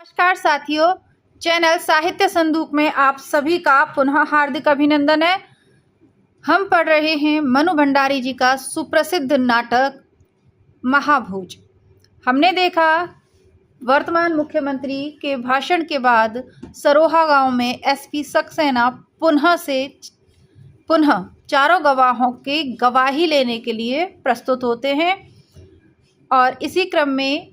नमस्कार साथियों, चैनल साहित्य संदूक में आप सभी का पुनः हार्दिक अभिनंदन है। हम पढ़ रहे हैं मनु भंडारी जी का सुप्रसिद्ध नाटक महाभोज। हमने देखा वर्तमान मुख्यमंत्री के भाषण के बाद सरोहा गांव में एसपी सक्सेना पुनः चारों गवाहों के गवाही लेने के लिए प्रस्तुत होते हैं और इसी क्रम में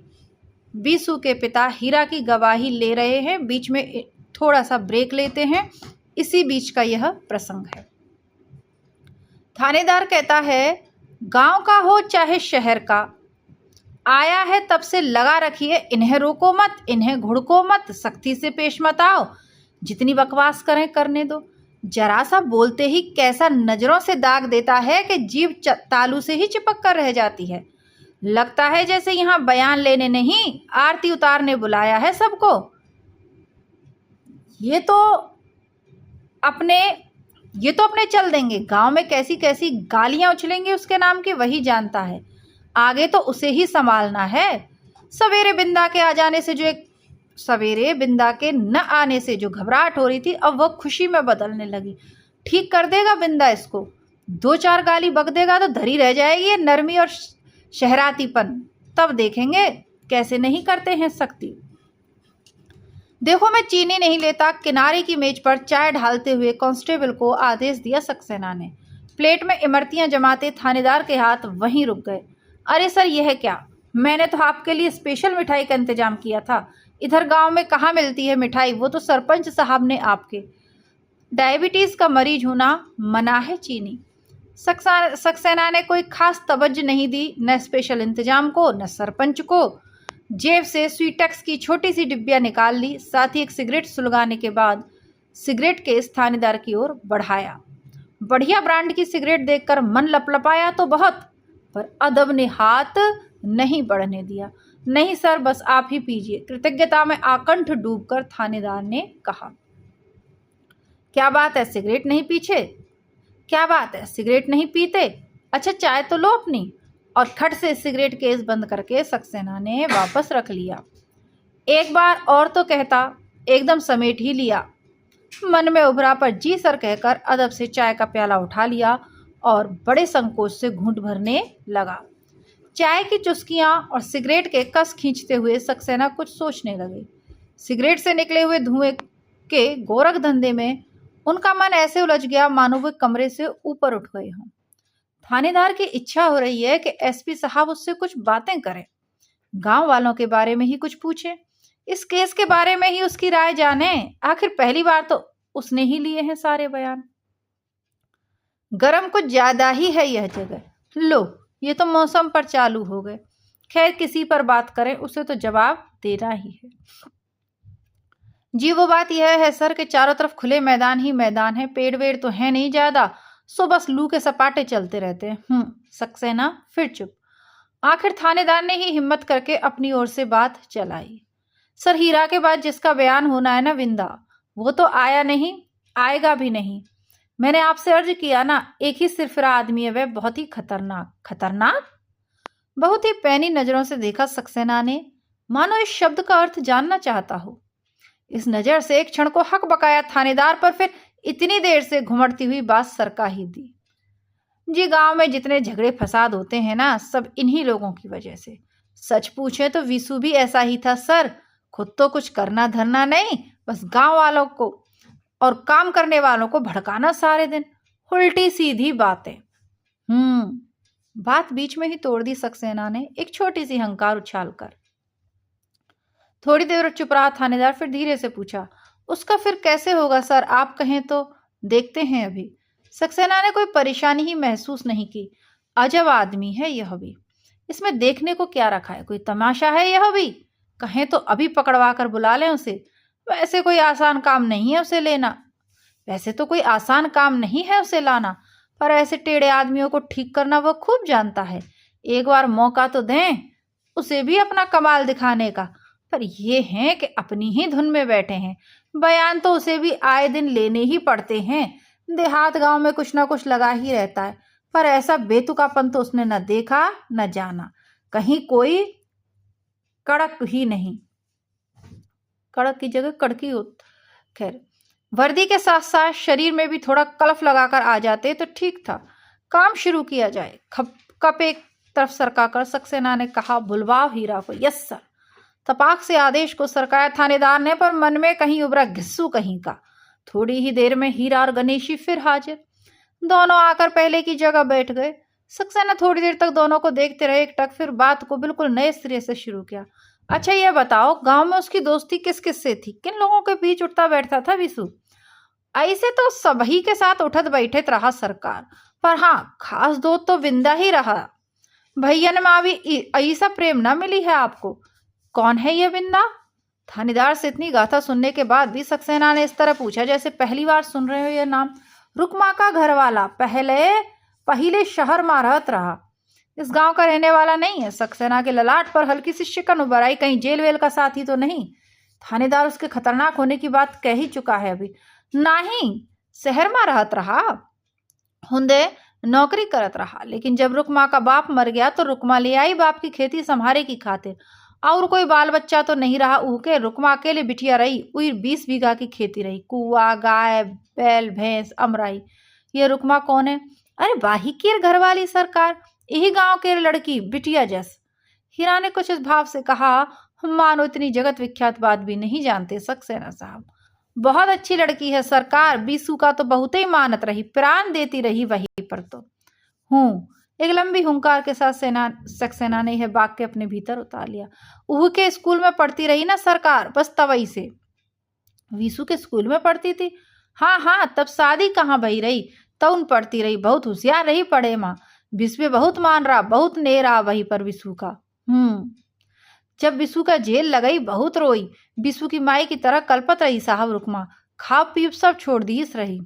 बीसू के पिता हीरा की गवाही ले रहे हैं। बीच में थोड़ा सा ब्रेक लेते हैं, इसी बीच का यह प्रसंग है। थानेदार कहता है, गांव का हो चाहे शहर का, आया है तब से लगा रखिए, इन्हें रोको मत, इन्हें घुड़को मत, सख्ती से पेश मत आओ, जितनी बकवास करें करने दो। जरा सा बोलते ही कैसा नजरों से दाग देता है कि जीभ तालू से ही चिपक कर रह जाती है। लगता है जैसे यहाँ बयान लेने नहीं, आरती उतारने बुलाया है सबको। ये तो अपने चल देंगे, गांव में कैसी कैसी गालियां उछलेंगी उसके नाम की वही जानता है, आगे तो उसे ही संभालना है। सवेरे बिंदा के न आने से जो घबराहट हो रही थी, अब वह खुशी में बदलने लगी। ठीक कर देगा बिंदा इसको, दो चार गाली बक देगा तो धरी रह जाएगी ये नरमी और शहरातीपन, तब देखेंगे कैसे नहीं करते हैं सख्ती। देखो मैं चीनी नहीं लेता, किनारे की मेज पर चाय ढालते हुए कांस्टेबल को आदेश दिया सक्सेना ने। प्लेट में इमरतियां जमाते थानेदार के हाथ वहीं रुक गए। अरे सर, यह क्या, मैंने तो आपके लिए स्पेशल मिठाई का इंतजाम किया था। इधर गांव में कहाँ मिलती है मिठाई, वो तो सरपंच साहब ने आपके डायबिटीज का मरीज होना मना है चीनी। सक्सेना ने कोई खास तवज्जो नहीं दी, न स्पेशल इंतजाम को न सरपंच को। जेब से स्वीटेक्स की छोटी सी डिब्बिया निकाल ली, साथ ही एक सिगरेट सुलगाने के बाद सिगरेट केस थानेदार की ओर बढ़ाया। बढ़िया ब्रांड की सिगरेट देखकर मन लपलपाया तो बहुत, पर अदब ने हाथ नहीं बढ़ने दिया। नहीं सर, बस आप ही पीजिए, कृतज्ञता में आकंठ डूबकर थानेदार ने कहा। क्या बात है, सिगरेट नहीं पीछे? क्या बात है, सिगरेट नहीं पीते? अच्छा चाय तो लो अपनी। और खट से सिगरेट केस बंद करके सक्सेना ने वापस रख लिया। एक बार और तो कहता, एकदम समेट ही लिया। मन में उभरा पर जी सर कहकर अदब से चाय का प्याला उठा लिया और बड़े संकोच से घूंट भरने लगा। चाय की चुस्कियां और सिगरेट के कस खींचते हुए सक्सेना कुछ सोचने लगे। सिगरेट से निकले हुए धुएं के गोरख धंधे में उनका मन ऐसे उलझ गया मानो वे कमरे से ऊपर उठ गए हों। थानेदार की इच्छा हो रही है कि एसपी साहब उससे कुछ बातें करें, गांव वालों के बारे में ही कुछ पूछें, इस केस के बारे में ही उसकी राय जाने। आखिर पहली बार तो उसने ही लिए हैं सारे बयान। गरम कुछ ज्यादा ही है यह जगह। लो, ये तो मौसम पर चालू हो गए। खैर, किसी पर बात करें उसे तो जवाब देना ही है। जी वो बात यह है सर कि चारों तरफ खुले मैदान ही मैदान है, पेड़ वेड़ तो है नहीं ज्यादा, सो बस लू के सपाटे चलते रहते हैं। सक्सेना फिर चुप। आखिर थानेदार ने ही हिम्मत करके अपनी ओर से बात चलाई। सर, हीरा के बाद जिसका बयान होना है ना विंदा, वो तो आया नहीं, आएगा भी नहीं। मैंने आपसे अर्ज किया ना, एक ही सिरफिरा आदमी है वह, बहुत ही खतरनाक। खतरनाक? बहुत ही पैनी नजरों से देखा सक्सेना ने, मानो इस शब्द का अर्थ जानना चाहता हो। इस नजर से एक क्षण को हक बकाया थानेदार पर, फिर इतनी देर से घुमड़ती हुई बात सरका ही दी। जी गांव में जितने झगड़े फसाद होते हैं ना, सब इन्हीं लोगों की वजह से। सच पूछे तो विसु भी ऐसा ही था सर, खुद तो कुछ करना धरना नहीं, बस गांव वालों को और काम करने वालों को भड़काना सारे दिन, उल्टी सीधी बातें। बात बीच में ही तोड़ दी सक्सेना ने एक छोटी सी हंकार उछालकर। थोड़ी देर चुप रहा थानेदार, फिर धीरे से पूछा, उसका फिर कैसे होगा सर, आप कहें तो देखते हैं अभी। सक्सेना ने कोई परेशानी ही महसूस नहीं की। अजब आदमी है यह भी, इसमें देखने को क्या रखा है, कोई तमाशा है यह भी। कहें तो अभी पकड़वा कर बुला लें उसे। वैसे कोई आसान काम नहीं है उसे लेना, पर ऐसे टेढ़े आदमियों को ठीक करना वह खूब जानता है। एक बार मौका तो दें उसे भी अपना कमाल दिखाने का। पर ये हैं कि अपनी ही धुन में बैठे हैं, बयान तो उसे भी आए दिन लेने ही पड़ते हैं। देहात गांव में कुछ ना कुछ लगा ही रहता है, पर ऐसा बेतुकापन तो उसने न देखा न जाना, कहीं कोई कड़क ही नहीं। कड़क की जगह कड़की हो। खैर, वर्दी के साथ साथ शरीर में भी थोड़ा कलफ लगाकर आ जाते तो ठीक था। काम शुरू किया जाए। कप एक तरफ सरकाकर सक्सेना ने कहा, बुलवाओ हीरा को। Yes sir. तपाक से आदेश को सरकाया थानेदार ने, पर मन में कहीं उभरा घिस्सू कहीं का। थोड़ी ही देर में हीरा और गणेशी फिर हाजिर। दोनों आकर पहले की जगह बैठ गए। सक्सेना थोड़ी देर तक दोनों को देखते रहे एकटक, फिर बात को बिल्कुल नए सिरे से शुरू किया। अच्छा ये बताओ, गांव में उसकी दोस्ती किस किस से थी? किन लोगों के बीच उठता बैठता था विशु? ऐसे तो सभी के साथ उठत बैठत रहा सरकार, पर हाँ, खास दोस्त तो विंदा ही रहा। भैया ने माँ भी ऐसा प्रेम न मिली है आपको। कौन है ये विंदा? थानेदार से इतनी गाथा सुनने के बाद भी सक्सेना ने इस तरह पूछा जैसे पहली बार सुन रहे हो ये नाम। रुकमा का घर वाला, पहले शहर में रहत रहा, इस गांव का रहने वाला नहीं है। सक्सेना के ललाट पर हल्की सी शिकन उभर आई, कहीं जेल वेल का साथी तो नहीं? थानेदार उसके खतरनाक होने की बात कह ही चुका है अभी। नहीं, शहर में रहत रहा, हुंदे नौकरी करत रहा, लेकिन जब रुकमा का बाप मर गया तो रुकमा ले आई बाप की खेती संभारे की खातिर। और कोई बाल बच्चा तो नहीं रहा उहके। रुकमा अकेले बिटिया रही, उई 20 बीघा की खेती रही, कुआ, गाय, बैल, भैंस, अमराई। ये रुकमा कौन है? अरे बाही की घर वाली सरकार, यही गांव के लड़की बिटिया जस। हीरा ने कुछ इस भाव से कहा, हम मानो इतनी जगत विख्यात बात भी नहीं जानते सक्सेना साहब। बहुत अच्छी लड़की है सरकार, बीसू का तो बहुत ही मानत रही, प्राण देती रही वहीं पर तो। हूँ, एक लंबी हुंकार के साथ सक्सेना ने यह बाग के अपने भीतर उतार लिया। उह के स्कूल में पढ़ती रही ना सरकार, बस तवई से। वीसू के स्कूल में पढ़ती थी? हाँ हाँ, तब शादी कहाँ भई रही, तउन पढ़ती रही, बहुत होशियार रही पढ़े माँ। विश्व बहुत मान रहा, बहुत ने रहा वहीं पर विशु का। जब विशु का जेल लगई बहुत रोई, विशु की माई की तरह कल्पत रही साहब रुकमा, खा पीप सब छोड़ दीस रही।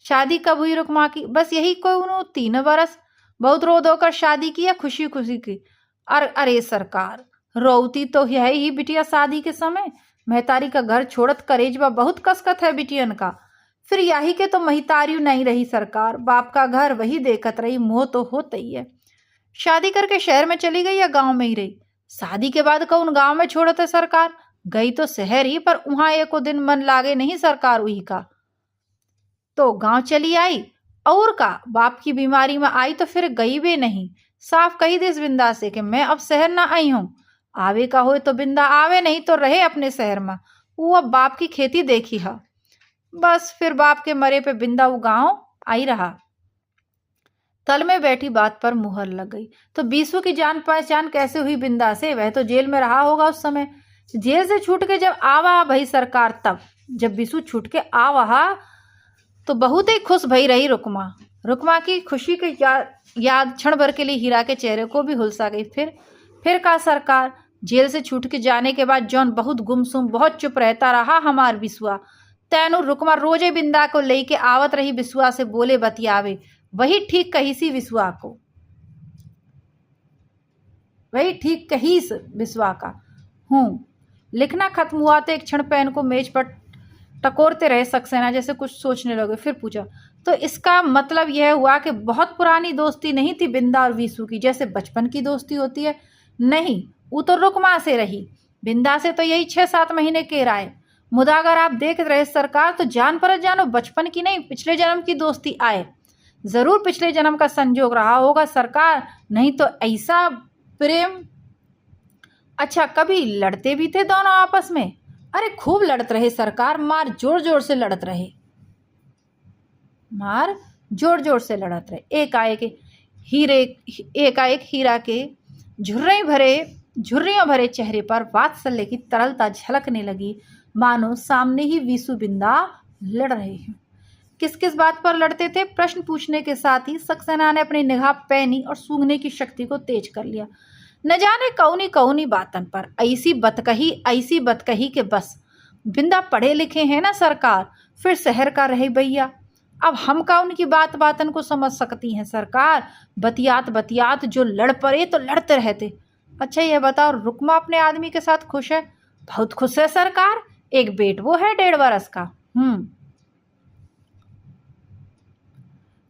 शादी कब हुई रुकमा की? बस यही कोई 3 बरस। बहुत रो धो कर शादी की या खुशी खुशी की? अरे सरकार, रोती तो है ही बिटिया शादी के समय। महतारी का घर छोड़त करेजवा बहुत कसकत है बिटियन का। फिर यही के तो महितारियू नहीं रही सरकार, बाप का घर वही देखत रही, मोह तो होता ही है। शादी करके शहर में चली गई या गांव में ही रही? शादी के बाद कौन गांव में छोड़त है सरकार? गई तो शहर ही, पर वहां एको दिन मन लागे नहीं सरकार वही का, तो गांव चली आई। और का बाप की बीमारी में आई तो फिर गई भी नहीं। साफ कही दिस बिंदा से कि मैं अब शहर ना आई हूं। आवे का हो तो बिंदा आवे, नहीं तो रहे अपने शहर में। वो अब बाप की खेती देखी है। बस फिर बाप के मरे पे बिंदा वो गांव आई रहा। तल में बैठी बात पर मुहर लग गई। तो बीसू की जान पहचान कैसे हुई बिंदा से? वह तो जेल में रहा होगा उस समय। जेल से छूट के जब आवा भई सरकार, तब जब बीसू छूट के आवा तो बहुत ही खुश भई रही रुकमा। रुकमा की खुशी की याद क्षण भर के लिए हीरा के चेहरे को भी हुलसा गई। फिर का सरकार, जेल से छूट के जाने के बाद जौन बहुत गुमसुम, बहुत चुप रहता रहा हमार बिसुआ, तैनु रुकमा रोजे बिंदा को लेके आवत रही बिसुआ से बोले बतियावे। वही ठीक कही सी विश्वा को, वही ठीक कही विश्वा का। लिखना खत्म हुआ तो एक क्षण पेन को मेज पर टकोरते रहे सक्सेना, जैसे कुछ सोचने लगे। फिर पूछा, तो इसका मतलब यह हुआ कि बहुत पुरानी दोस्ती नहीं थी बिंदा और वीसू की, जैसे बचपन की दोस्ती होती है? नहीं, वो तो रुकमा से रही। बिंदा से तो यही 6-7 महीने के राय। मुदा अगर आप देख रहे सरकार, तो जान पर जानो बचपन की नहीं, पिछले जन्म की दोस्ती आए। जरूर पिछले जन्म का संजोग रहा होगा सरकार, नहीं तो ऐसा प्रेम। अच्छा, कभी लड़ते भी थे दोनों आपस में? अरे खूब लड़त रहे सरकार, मार जोर जोर से लड़त रहे, मार जोर जोर से लड़त रहे। एकाएक हीरा के झुर्रियों भरे चेहरे पर वात्सल्य की तरलता झलकने लगी, मानो सामने ही वीसू बिंदा लड़ रहे हैं। किस किस बात पर लड़ते थे? प्रश्न पूछने के साथ ही सक्सेना ने अपनी निगाह पैनी और सूंघने की शक्ति को तेज कर लिया। न जाने कौनी कौनी बातन पर ऐसी बतकही के बस बिंदा पढ़े लिखे हैं ना सरकार, फिर शहर का रहे भैया। अब हम का उनकी बातन को समझ सकती हैं सरकार। बतियात जो लड़ पड़े तो लड़ते रहते। अच्छा ये बताओ, रुकमा अपने आदमी के साथ खुश है? बहुत खुश है सरकार, एक बेटवो है 1.5 बरस का।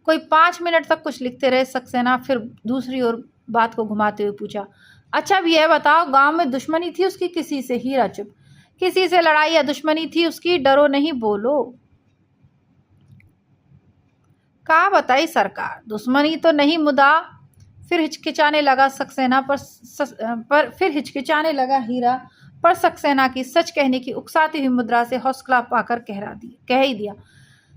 कोई 5 मिनट तक कुछ लिखते रहे सक्सेना, फिर दूसरी ओर बात को घुमाते हुए पूछा, अच्छा अब यह बताओ, गांव में दुश्मनी थी उसकी किसी से? हीरा चुप। किसी से लड़ाई या दुश्मनी थी उसकी, डरो नहीं बोलो। का बताई सरकार, दुश्मनी तो नहीं मुदा। फिर हिचकिचाने लगा सक्सेना पर फिर हिचकिचाने लगा हीरा, पर सक्सेना की सच कहने की उकसाती हुई मुद्रा से हौसला पाकर कह ही दिया।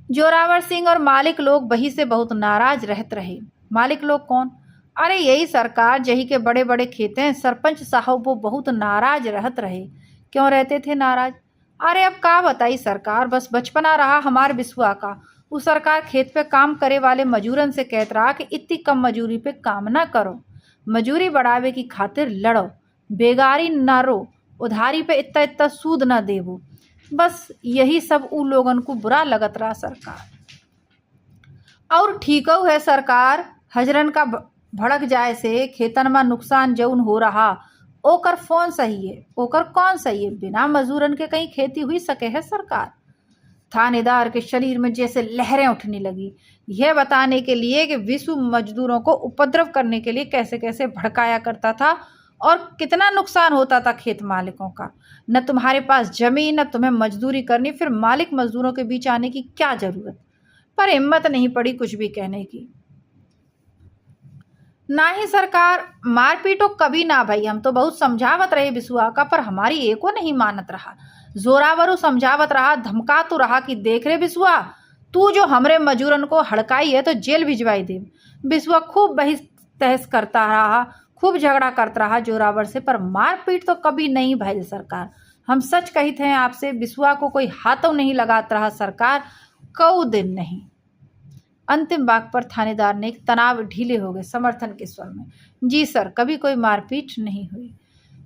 जोरावर सिंह और मालिक लोग बही से बहुत नाराज रहत रहे। मालिक लोग कौन? अरे यही सरकार, जही के बड़े बड़े खेत हैं। सरपंच साहब वो बहुत नाराज रहत रहे। क्यों रहते थे नाराज? अरे अब का बताई सरकार, बस बचपना रहा हमार बिसुआ का। वो सरकार खेत पे काम करे वाले मजूरन से कहत रहा कि इतनी कम मजूरी पे काम ना करो, मजूरी बढ़ावे की खातिर लड़ो, बेगारी ना रो, उधारी पे इतना इतना सूद ना देवो। बस यही सब उ लोगन को बुरा लगत रहा सरकार। और ठीकौ है सरकार, हजरन का भड़क जाए से खेतन में नुकसान जौन हो रहा ओकर कौन सही है, ओकर कौन सही है? बिना मजूरन के कहीं खेती हुई सके है सरकार? थानेदार के शरीर में जैसे लहरें उठने लगी, यह बताने के लिए कि विशु मजदूरों को उपद्रव करने के लिए कैसे कैसे भड़काया करता था और कितना नुकसान होता था खेत मालिकों का। न तुम्हारे पास जमीन, न तुम्हें मजदूरी करनी, फिर मालिक मजदूरों के बीच आने की क्या जरूरत? पर हिम्मत नहीं पड़ी कुछ भी कहने की। ना ही सरकार, मारपीटो कभी ना भाई, हम तो बहुत समझावत रहे बिसुआ का, पर हमारी एको नहीं मानत रहा। जोरावरू समझावत रहा, धमका तो रहा कि देख रे बिसुआ, तू जो हमरे मजूरन को हड़काई है तो जेल भिजवाई दे। बिसुआ खूब बहस तहस करता रहा, खूब झगड़ा करता रहा जोरावर से, पर मारपीट तो कभी नहीं भाई सरकार। हम सच कहते हैं आपसे, बिसुआ को कोई हाथों नहीं लगाता रहा सरकार, कऊ दिन नहीं। अंतिम वाक्य पर थानेदार ने एक तनाव ढीले हो गए समर्थन के स्वर में। जी सर, कभी कोई मारपीट नहीं हुई।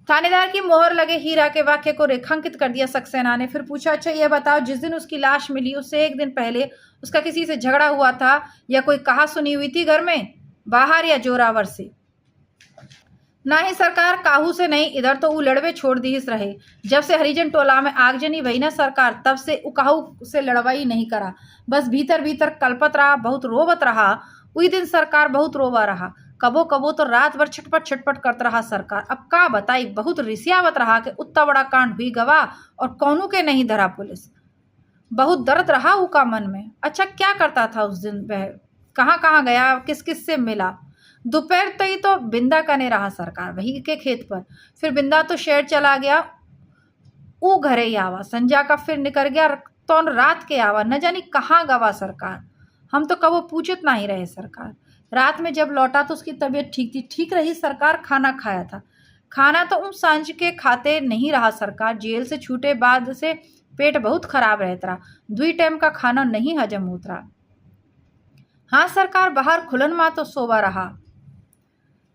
थानेदार की मोहर लगे हीरा के वाक्य को रेखांकित कर दिया सक्सेना ने। फिर पूछा, अच्छा ये बताओ, जिस दिन उसकी लाश मिली उससे एक दिन पहले उसका किसी से झगड़ा हुआ था या कोई कहा सुनी हुई थी घर में, बाहर या जोरावर से? ना ही सरकार, काहू से नहीं, इधर तो वो लड़वे छोड़ दी रहे। जब से हरिजन टोला में आगजनी भई ना सरकार, तब से उ काहू से लड़वाई नहीं करा, बस भीतर भीतर कल्पत रहा, बहुत रोवत रहा। उसी दिन सरकार बहुत रोवा रहा, कबो कबो तो रात भर छटपट छटपट करता रहा सरकार। अब का बताई, बहुत रिसियावत रहा कि उतना बड़ा कांड हुई गवा और कौनू के नहीं धरा पुलिस। बहुत दर्द रहा उका मन में। अच्छा क्या करता था उस दिन वह, कहाँ कहाँ गया, किस किस से मिला? दोपहर तई तो बिंदा कने रहा सरकार वही के खेत पर, फिर बिंदा तो शहर चला गया, ऊ घरे ही आवा, संजा का फिर निकल गया, तो रात के आवा, न जानी कहाँ गवा सरकार। हम तो कबो पूछत नहीं रहे सरकार। रात में जब लौटा तो उसकी तबीयत ठीक थी, ठीक रही सरकार, खाना खाया था। खाना तो उन सांझ के खाते नहीं रहा सरकार, जेल से छूटे बाद से पेट बहुत खराब रहता रहा, 2 टाइम का खाना नहीं हजम होता रहा। हाँ सरकार, बाहर खुलन माँ तो सोवा रहा,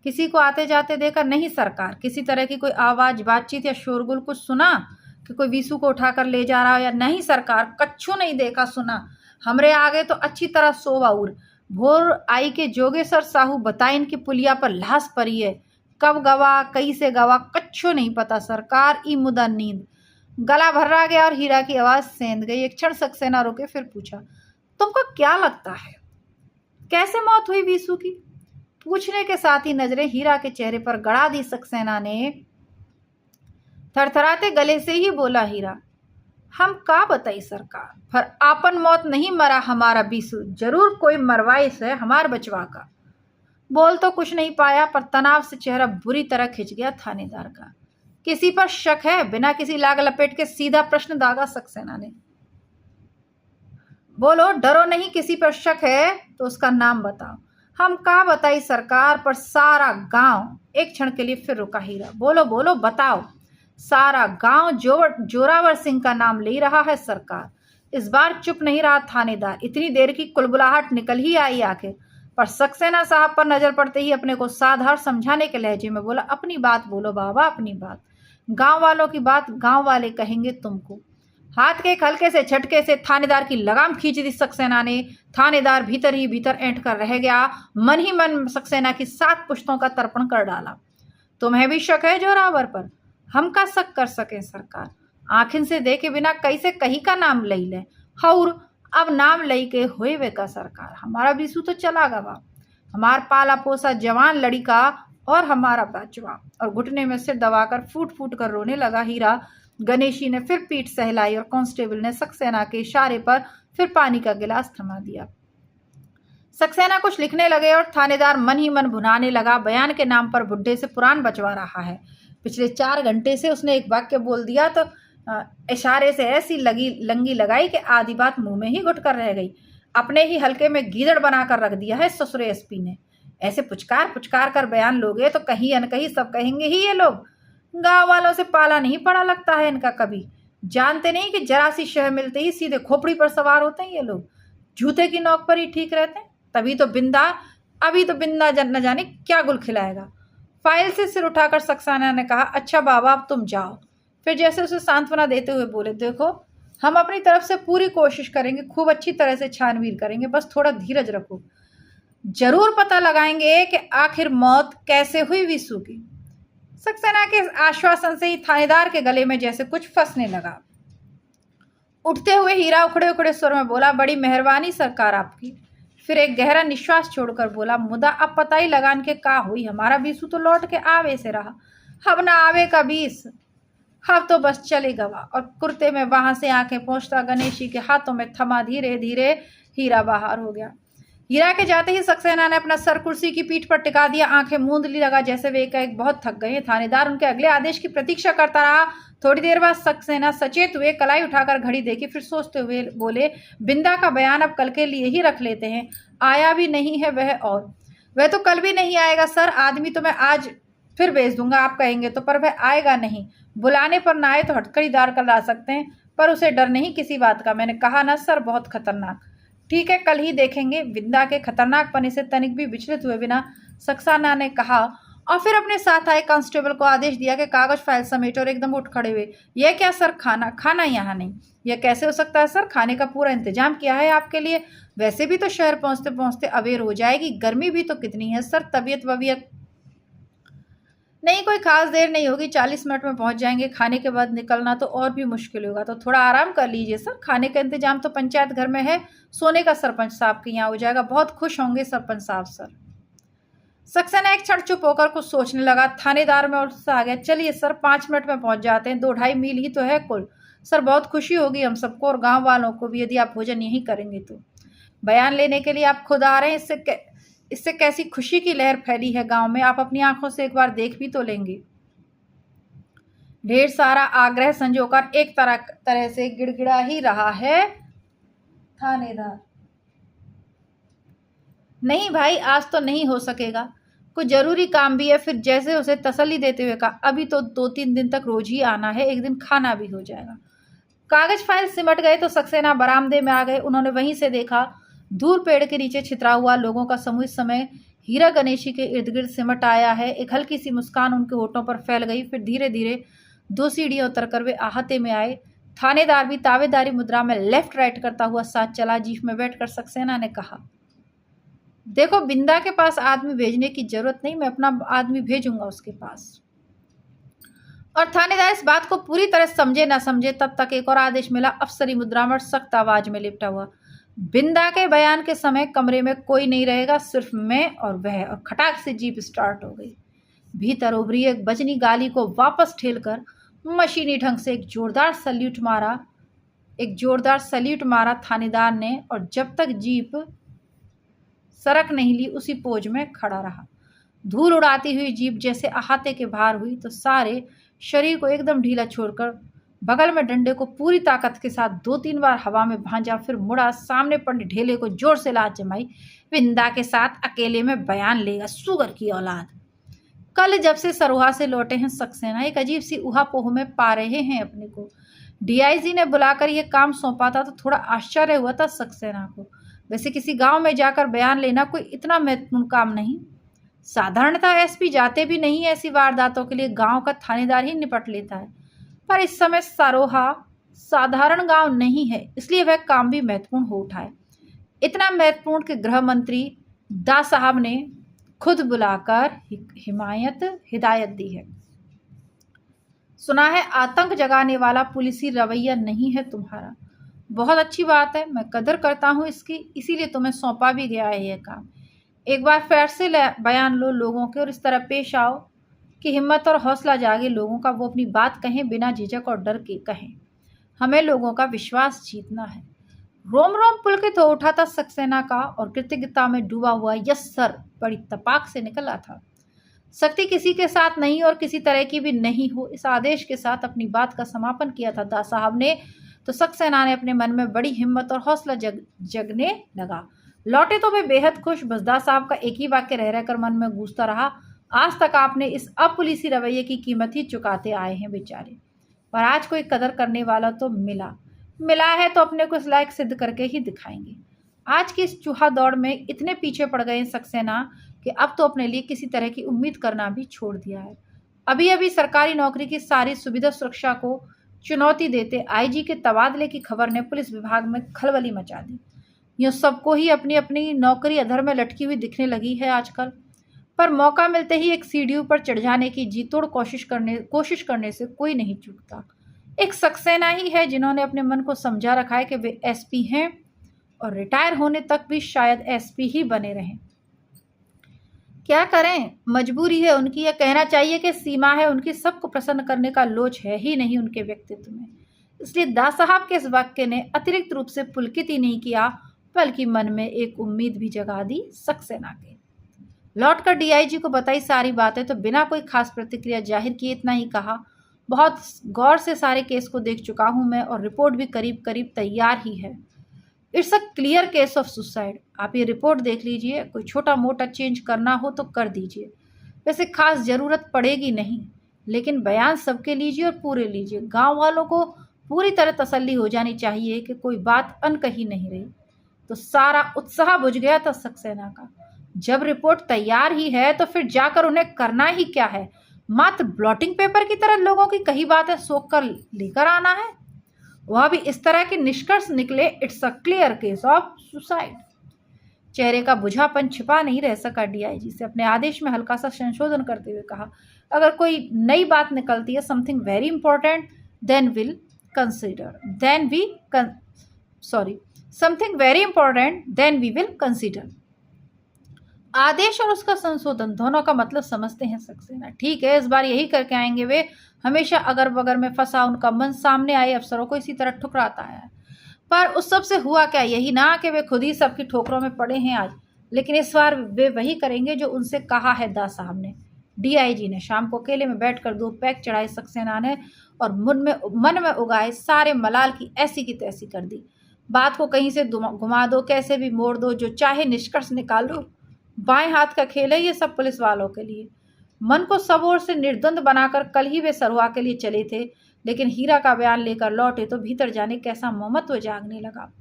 किसी को आते जाते देखा नहीं सरकार? किसी तरह की कोई आवाज, बातचीत या शोरगुल कुछ सुना कि कोई विशु को उठाकर ले जा रहा हो या नहीं सरकार? कच्छू नहीं देखा सुना। हमरे आगे तो अच्छी तरह सोवा उर। भोर आई के जोगेश्वर साहू बताइन कि पुलिया पर लाश पड़ी है, कब गवा कई से गवा कच्छू नहीं पता सरकार। ई मुदा नींद गला भर्रा गया और हीरा की आवाज सेंध गई। एक क्षण सक्सेना रुके, फिर पूछा, तुमको क्या लगता है कैसे मौत हुई विशु की? पूछने के साथ ही नजरें हीरा के चेहरे पर गड़ा दी सक्सेना ने। थरथराते गले से ही बोला हीरा, हम का बताई सरकार, पर आपन मौत नहीं मरा हमारा विशु, जरूर कोई मरवाइश है हमार बचवा का। बोल तो कुछ नहीं पाया, पर तनाव से चेहरा बुरी तरह खिंच गया थानेदार का। किसी पर शक है? बिना किसी लाग लपेट के सीधा प्रश्न दागा सक्सेना ने। बोलो, डरो नहीं, किसी पर शक है तो उसका नाम बताओ। हम का बताई सरकार, पर सारा गांव। एक क्षण के लिए फिर रुका हीरा। बोलो बोलो बताओ। सारा गांव जोरावर सिंह का नाम ले रहा है सरकार। इस बार चुप नहीं रहा थानेदार, इतनी देर की कुलबुलाहट निकल ही आई आखिर। पर सक्सेना साहब पर नजर पड़ते ही अपने को साधार समझाने के लहजे में बोला, अपनी बात बोलो बाबा, अपनी बात। गांव वालों की बात गांव वाले कहेंगे तुमको। हाथ के एक हल्के से झटके से थानेदार की लगाम खींच दी सक्सेना ने। थानेदार भीतर ही भीतर ऐंठ कर रह गया। मन ही मन सक्सेना की 7 पुश्तों का तर्पण कर डाला। तुम्हें भी शक है जोरावर पर? हम का शक कर सके सरकार? आखिन से देखे बिना कैसे कहीं का नाम लई ले? और अब नाम लई के हुए वे का सरकार। हमारा विशु तो चला गवा, हमार पाला पोसा जवान लड़का और हमारा बचवा। और घुटने में सिर दबाकर फूट फूट कर रोने लगा हीरा। गणेशी ने फिर पीठ सहलाई और कांस्टेबल ने सक्सेना के इशारे पर फिर पानी का गिलास थमा दिया। सक्सेना कुछ लिखने लगे और थानेदार मन ही मन भुनाने लगा। बयान के नाम पर बुड्ढे से पुराण बचवा रहा है। पिछले 4 घंटे से उसने एक वाक्य बोल दिया तो इशारे से ऐसी लंगी लगाई कि आधी बात मुंह में ही घुट कर रह गई। अपने ही हल्के में गीदड़ बनाकर रख दिया है ससुरे एसपी ने। ऐसे पुचकार पुचकार कर बयान लोगे तो कहीं अनकहीं सब कहेंगे ही ये लोग गांव वालों से पाला नहीं पड़ा लगता है इनका कभी। जानते नहीं कि जरा सी शह मिलते ही सीधे खोपड़ी पर सवार होते हैं ये लोग। जूते की नोक पर ही ठीक रहते हैं। अभी तो बिंदा न जाने क्या गुल खिलाएगा। फाइल से सिर उठाकर सक्सेना ने कहा, अच्छा बाबा अब तुम जाओ। फिर जैसे उसे सांत्वना देते हुए बोले, देखो हम अपनी तरफ से पूरी कोशिश करेंगे, खूब अच्छी तरह से छानबीन करेंगे, बस थोड़ा धीरज रखो। जरूर पता लगाएंगे कि आखिर मौत कैसे हुई विशु की। सक्सेना के आश्वासन से ही थानेदार के गले में जैसे कुछ फंसने लगा। उठते हुए हीरा उखड़े उखड़े स्वर में बोला, बड़ी मेहरबानी सरकार आपकी। फिर एक गहरा निश्वास छोड़कर बोला, मुदा अब पता ही लगान के का हुई। हमारा बीसू तो लौट के आवे से रहा, अब ना आवे का बीस, अब तो बस चले गवा। और कुर्ते में वहां से आंखें पहुंचता गणेशी के हाथों में थमा धीरे धीरे हीरा बाहर हो गया। हीरा के जाते ही सक्सेना ने अपना सर कुर्सी की पीठ पर टिका दिया, आंखें मूंद ली लगा जैसे वे एक बहुत थक गए। थानेदार उनके अगले आदेश की प्रतीक्षा करता रहा। थोड़ी देर बाद सक्सेना सचेत हुए, कलाई उठाकर घड़ी देखी, फिर सोचते हुए बोले, बिंदा का बयान अब कल के लिए ही रख लेते हैं। आया भी नहीं है वह तो कल भी नहीं आएगा सर। आदमी तो मैं आज फिर भेज दूंगा आप कहेंगे तो, पर वह आएगा नहीं। बुलाने पर ना आए तो हटखड़ीदार कर ला सकते हैं, पर उसे डर नहीं किसी बात का। मैंने कहा ना सर, बहुत खतरनाक। ठीक है, कल ही देखेंगे। बिंदा के खतरनाक पने से तनिक भी विचलित हुए बिना सक्सेना ने कहा और फिर अपने साथ आए कांस्टेबल को आदेश दिया कि कागज फाइल समेट, और एकदम उठ खड़े हुए। यह क्या सर, खाना यहाँ नहीं? यह कैसे हो सकता है सर? खाने का पूरा इंतजाम किया है आपके लिए। वैसे भी तो शहर पहुंचते पहुंचते अबेर हो जाएगी, गर्मी भी तो कितनी है सर। तबीयत वबीयत नहीं, कोई खास देर नहीं होगी, 40 मिनट में पहुंच जाएंगे। खाने के बाद निकलना तो और भी मुश्किल होगा, तो थोड़ा आराम कर लीजिए सर। खाने का इंतजाम तो पंचायत घर में है, सोने का सरपंच साहब के यहाँ हो जाएगा। बहुत खुश होंगे सरपंच साहब सर। सक्सेना एक क्षण चुप होकर कुछ सोचने लगा। थानेदार में उत्साह आ गया। चलिए सर, 5 मिनट में पहुंच जाते हैं, 2-2.5 मील ही तो है कुल। सर बहुत खुशी होगी हम सबको और गाँव वालों को भी यदि आप भोजन यहीं करेंगे तो। बयान लेने के लिए आप खुद आ रहे हैं, इससे कैसी खुशी की लहर फैली है गांव में। आप अपनी आंखों से एक बार देख भी तो लेंगे। ढेर सारा आग्रह संजोकर एक तरह से गिड़गिड़ा ही रहा है थानेदार। नहीं भाई, आज तो नहीं हो सकेगा, कुछ जरूरी काम भी है। फिर जैसे उसे तसल्ली देते हुए कहा, अभी तो 2-3 दिन तक रोज ही आना है, एक दिन खाना भी हो जाएगा। कागज फाइल सिमट गए तो सक्सेना बरामदे में आ गए। उन्होंने वहीं से देखा, दूर पेड़ के नीचे छितरा हुआ लोगों का समूह इस समय हीरा गणेशी के इर्द गिर्द सिमट आया है। एक हल्की सी मुस्कान उनके होठों पर फैल गई। फिर धीरे धीरे 2 सीढ़ियां उतरकर वे आहते में आए। थानेदार भी तावेदारी मुद्रा में लेफ्ट राइट करता हुआ साथ चला। जीप में बैठकर सक्सेना ने कहा, देखो बिंदा के पास आदमी भेजने की जरूरत नहीं, मैं अपना आदमी भेजूंगा उसके पास। और थानेदार इस बात को पूरी तरह समझे ना समझे तब तक एक और आदेश मिला, अफसरी मुद्रा में सख्त आवाज में लिपटा हुआ, बिंदा के बयान के समय कमरे में कोई नहीं रहेगा, सिर्फ मैं और वह। और खटाक से जीप स्टार्ट हो गई। भीतर उभरी एक बजनी गाली को वापस ठेलकर मशीनी ढंग से एक जोरदार सल्यूट मारा थानेदार ने। और जब तक जीप सरक नहीं ली उसी पोज में खड़ा रहा। धूल उड़ाती हुई जीप जैसे अहाते के बाहर हुई तो सारे शरीर को एकदम ढीला छोड़कर बगल में डंडे को पूरी ताकत के साथ 2-3 बार हवा में भांजा, फिर मुड़ा, सामने पड़े ढेले को जोर से लात जमाई। बिंदा के साथ अकेले में बयान लेगा, सुगर की औलाद। कल जब से सरोहा से लौटे हैं सक्सेना, एक अजीब सी उहापोह में पा रहे हैं अपने को। डीआईजी ने बुलाकर यह काम सौंपा था तो थोड़ा आश्चर्य हुआ था सक्सेना को। वैसे किसी गांव में जाकर बयान लेना कोई इतना महत्वपूर्ण काम नहीं। साधारणतः एसपी जाते भी नहीं ऐसी वारदातों के लिए, गांव का थानेदार ही निपट लेता है। पर इस समय सरोहा साधारण गांव नहीं है, इसलिए वह काम भी महत्वपूर्ण हो उठा है। इतना महत्वपूर्ण कि गृह मंत्री दा साहब ने खुद बुलाकर हिदायत दी है। सुना है आतंक जगाने वाला पुलिसी रवैया नहीं है तुम्हारा। बहुत अच्छी बात है, मैं कदर करता हूँ इसकी, इसीलिए तुम्हें सौंपा भी गया है यह काम। एक बार फिर से बयान लो लोगों के और इस तरह पेश आओ कि हिम्मत और हौसला जागे लोगों का, वो अपनी बात कहें बिना झिझक और डर के कहें। हमें लोगों का विश्वास जीतना है। रोम रोम पुलकित हो उठा था सक्सेना का और कृतज्ञता में डूबा हुआ यस सर बड़ी तपाक से निकला था। शक्ति किसी के साथ नहीं और किसी तरह की भी नहीं हो, इस आदेश के साथ अपनी बात का समापन किया था दास साहब ने। तो सक्सेना ने अपने मन में बड़ी हिम्मत और हौसला जगने लगा। लौटे तो वे बेहद खुश। बस दास साहब का एक ही वाक्य रह रहकर मन में गूंजता रहा, आज तक आपने इस अपुलिसी रवैये की कीमत ही चुकाते आए हैं बेचारे, पर आज कोई कदर करने वाला तो मिला है तो अपने को इस लायक सिद्ध करके ही दिखाएंगे। आज की इस चूहा दौड़ में इतने पीछे पड़ गए सक्सेना कि अब तो अपने लिए किसी तरह की उम्मीद करना भी छोड़ दिया है। अभी अभी सरकारी नौकरी की सारी सुविधा सुरक्षा को चुनौती देते आईजी के तबादले की खबर ने पुलिस विभाग में खलबली मचा दी। यूँ सबको ही अपनी अपनी नौकरी अधर में लटकी हुई दिखने लगी है आजकल, पर मौका मिलते ही एक सीढ़ी पर चढ़ जाने की जी तोड़ कोशिश करने से कोई नहीं चूकता। एक सक्सेना ही है जिन्होंने अपने मन को समझा रखा है कि वे एसपी हैं और रिटायर होने तक भी शायद एसपी ही बने रहें। क्या करें, मजबूरी है उनकी, यह कहना चाहिए कि सीमा है उनकी। सबको प्रसन्न करने का लोच है ही नहीं उनके व्यक्तित्व में। इसलिए दास साहब के इस वाक्य ने अतिरिक्त रूप से पुलकित ही नहीं किया, बल्कि मन में एक उम्मीद भी जगा दी सक्सेना के। लौटकर डीआईजी को बताई सारी बातें तो बिना कोई खास प्रतिक्रिया जाहिर किए इतना ही कहा, बहुत गौर से सारे केस को देख चुका हूं मैं और रिपोर्ट भी करीब करीब तैयार ही है। It's a clear case of suicide. आप ये रिपोर्ट देख लीजिए, कोई छोटा मोटा चेंज करना हो तो कर दीजिए, वैसे खास ज़रूरत पड़ेगी नहीं, लेकिन बयान सबके लीजिए और पूरे लीजिए। गांव वालों को पूरी तरह तसल्ली हो जानी चाहिए कि कोई बात अनकही नहीं रही। तो सारा उत्साह बुझ गया था सक्सेना का। जब रिपोर्ट तैयार ही है तो फिर जाकर उन्हें करना ही क्या है, मात्र ब्लॉटिंग पेपर की तरह लोगों की कही बातें सोख कर लेकर आना है, वह भी इस तरह के निष्कर्ष निकले। It's a clear case of suicide. चेहरे का बुझापन छिपा नहीं रह सका डीआईजी से। अपने आदेश में हल्का सा संशोधन करते हुए कहा, अगर कोई नई बात निकलती है, something very important, then will consider something very important then we will consider. आदेश और उसका संशोधन दोनों का मतलब समझते हैं सक्सेना। ठीक है, इस बार यही करके आएंगे वे। हमेशा अगर बगर में फंसा उनका मन सामने आए अफसरों को इसी तरह ठुकराता है। पर उस सब से हुआ क्या, यही ना कि वे खुद ही सबकी ठोकरों में पड़े हैं आज। लेकिन इस बार वे वही करेंगे जो उनसे कहा है दास साहब ने। डीआईजी ने शाम को अकेले में बैठकर 2 पैक चढ़ाए सक्सेना ने और मन में उगाए सारे मलाल की ऐसी की तैसी कर दी। बात को कहीं से घुमा दो, कैसे भी मोड़ दो, जो चाहे निष्कर्ष निकालो। बाएं हाथ का खेल है ये सब पुलिस वालों के लिए। मन को सब ओर से निर्द्वंद बनाकर कल ही वे सरुआ के लिए चले थे, लेकिन हीरा का बयान लेकर लौटे तो भीतर जाने कैसा ममत्व जागने लगा।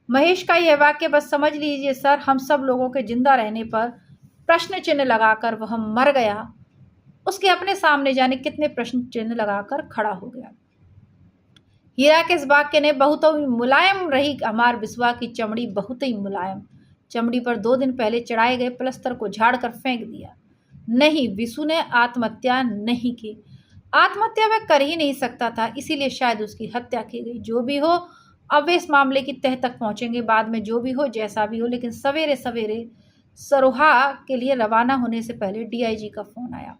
महेश का यह वाक्य बस समझ लीजिए सर, हम सब लोगों के जिंदा रहने पर प्रश्न चिन्ह लगाकर वह मर गया, उसके अपने सामने जाने कितने प्रश्न चिन्ह लगाकर खड़ा हो गया। हीरा के इस वाक्य ने बहुत ही मुलायम रही हमार बिस्वा की चमड़ी, बहुत ही मुलायम चमड़ी पर 2 दिन पहले चढ़ाए गए प्लस्तर को झाड़ कर फेंक दिया। नहीं, विशु ने आत्महत्या नहीं की। आत्महत्या वह कर ही नहीं सकता था, इसीलिए शायद उसकी हत्या की गई। जो भी हो, अब वे इस मामले की तह तक पहुंचेंगे बाद में, जो भी हो जैसा भी हो। लेकिन सवेरे सवेरे सरोहा के लिए रवाना होने से पहले डीआईजी का फोन आया।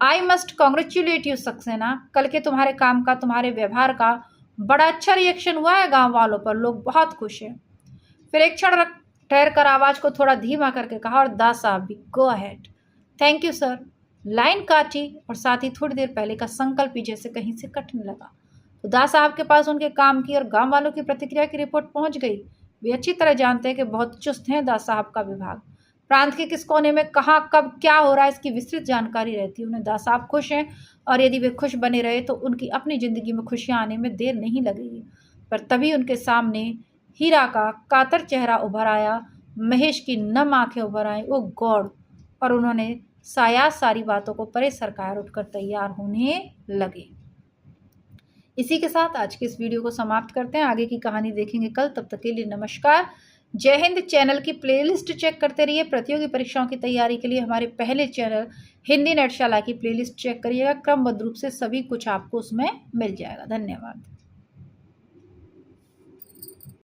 I must congratulate you Saxena, कल के तुम्हारे काम का, तुम्हारे व्यवहार का बड़ा अच्छा रिएक्शन हुआ है गाँव वालों पर, लोग बहुत खुश हैं। फिर एक क्षण ठहर कर आवाज को थोड़ा धीमा करके कहा, और दास साहब भी, go ahead. Thank you sir. Line काटी और साथ ही थोड़ी देर पहले का संकल्प ही जैसे कहीं से कटने लगा। तो दास साहब के पास उनके काम की और गांव वालों की प्रतिक्रिया की रिपोर्ट पहुंच गई। वे अच्छी तरह जानते हैं कि बहुत चुस्त हैं दास साहब का विभाग। प्रांत के किस कोने में कहाँ कब क्या हो रहा है इसकी विस्तृत जानकारी रहती है उन्हें। दास साहब खुश हैं और यदि वे खुश बने रहे तो उनकी अपनी ज़िंदगी में खुशियाँ आने में देर नहीं लगेगी। पर तभी उनके सामने हीरा का कातर चेहरा उभर आया, महेश की नम आंखें उभर आई। ओ गॉड! और उन्होंने सारी बातों को परे सरकार उठकर तैयार होने लगे। इसी के साथ आज के इस वीडियो को समाप्त करते हैं। आगे की कहानी देखेंगे कल। तब तक के लिए नमस्कार, जय हिंद। चैनल की प्लेलिस्ट चेक करते रहिए। प्रतियोगी परीक्षाओं की तैयारी के लिए हमारे पहले चैनल हिंदी नेटशाला की प्लेलिस्ट चेक करिएगा। क्रमबद्ध रूप से सभी कुछ आपको उसमें मिल जाएगा। धन्यवाद।